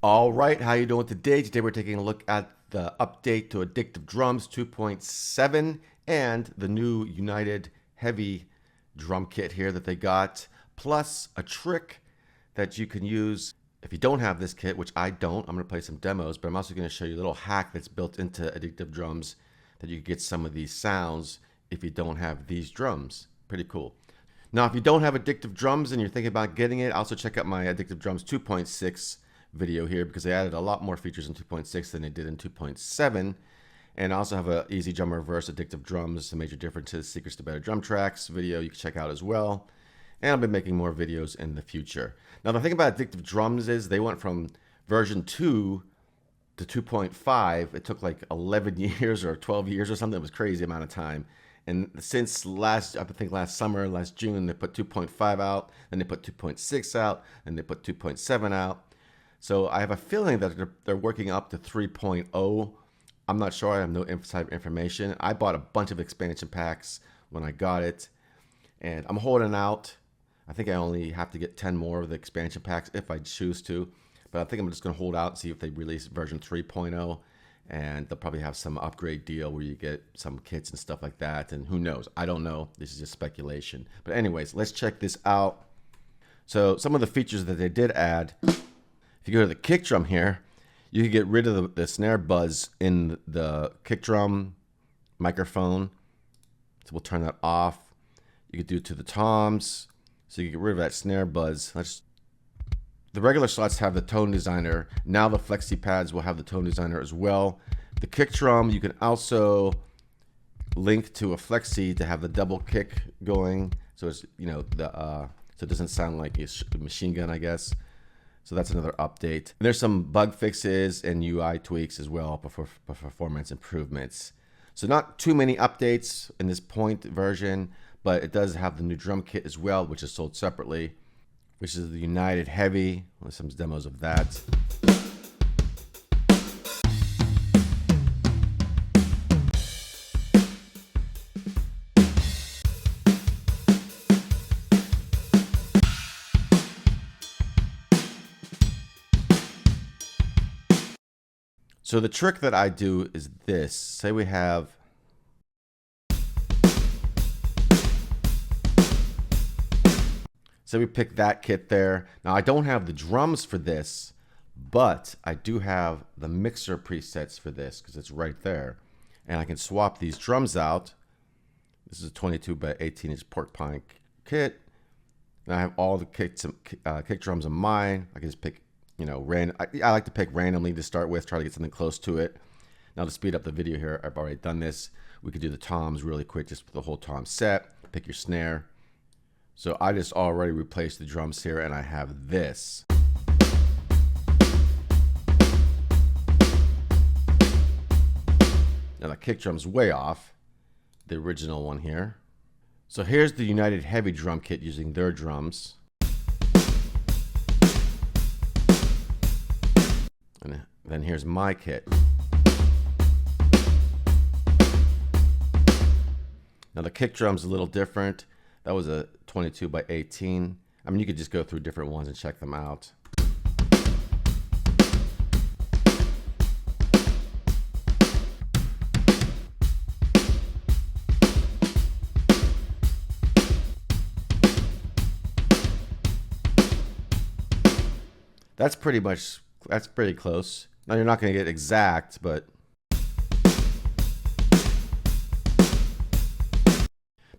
All right, how you doing today? Today we're taking a look at the update to Addictive Drums 2.7 and the new United Heavy drum kit here that they got, plus a trick that you can use if you don't have this kit, which I don't. I'm going to play some demos, but I'm also going to show you a little hack that's built into Addictive Drums that you can get some of these sounds if you don't have these drums. Pretty cool. Now, if you don't have Addictive Drums and you're thinking about getting it, also check out my Addictive Drums 2.6 video here because they added a lot more features in 2.6 than they did in 2.7. And I also have a EZDrummer versus Addictive Drums, the major differences, secrets to better drum tracks video you can check out as well. And I'll be making more videos in the future. Now, the thing about Addictive Drums is they went from version 2 to 2.5. It took like 11 years or 12 years or something. It was a crazy amount of time. And since last summer, last June, they put 2.5 out, then they put 2.6 out, and they put 2.7 out. So I have a feeling that they're working up to 3.0. I'm not sure. I have no inside information. I bought a bunch of expansion packs when I got it, and I'm holding out. I think I only have to get 10 more of the expansion packs if I choose to, but I think I'm just going to hold out and see if they release version 3.0, and they'll probably have some upgrade deal where you get some kits and stuff like that, and who knows? I don't know. This is just speculation. But anyways, let's check this out. So some of the features that they did add, if you go to the kick drum here, you can get rid of the snare buzz in the kick drum microphone. So we'll turn that off. You could do it to the toms, so you can get rid of that snare buzz. The regular slots have the tone designer. Now the Flexi pads will have the tone designer as well. The kick drum, you can also link to a Flexi to have the double kick going. So it's, you know, so it doesn't sound like a machine gun, I guess. So that's another update. And there's some bug fixes and UI tweaks as well for performance improvements. So not too many updates in this point version, but it does have the new drum kit as well, which is sold separately, which is the United Heavy, with some demos of that. So the trick that I do is this. Say we have we pick that kit there. Now I don't have the drums for this, but I do have the mixer presets for this because it's right there. And I can swap these drums out. This is a 22 by 18 inch pork pine kit. And I have all the kick drums of mine. I can just pick, you know, I like to pick randomly to start with, try to get something close to it. Now to speed up the video here, I've already done this. We could do the toms really quick, just with the whole tom set. Pick your snare. So I just already replaced the drums here, and I have this. Now the kick drum's way off, the original one here. So here's the United Heavy drum kit using their drums. And then here's my kit. Now the kick drum's a little different. That was a 22 by 18. I mean, you could just go through different ones and check them out. That's pretty close. Now you're not going to get exact, but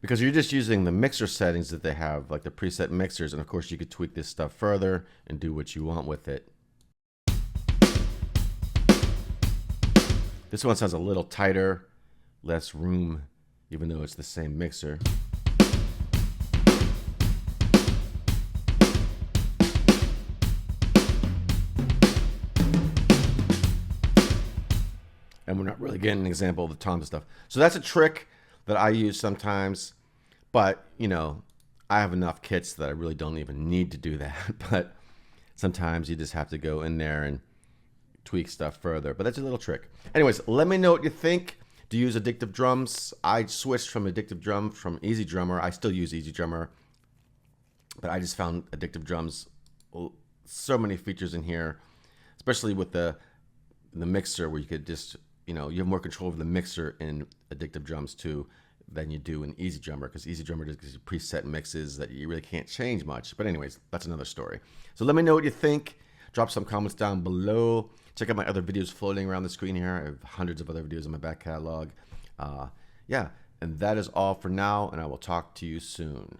because you're just using the mixer settings that they have, like the preset mixers, and of course you could tweak this stuff further and do what you want with it. This one sounds a little tighter, less room, even though it's the same mixer. And we're not really getting an example of the tom stuff. So that's a trick that I use sometimes, but you know, I have enough kits that I really don't even need to do that. But sometimes you just have to go in there and tweak stuff further. But that's a little trick. Anyways, let me know what you think. Do you use Addictive Drums? I switched from Addictive Drum from EZDrummer. I still use EZDrummer, but I just found Addictive Drums, so many features in here. especially with the mixer, where you could just, you have more control over the mixer in Addictive Drums too than you do in EZDrummer, because EZDrummer just gives you preset mixes that you really can't change much. But anyways, that's another story. So let me know what you think. Drop some comments down below. Check out my other videos floating around the screen here. I have hundreds of other videos in my back catalog. Yeah, and that is all for now, and I will talk to you soon.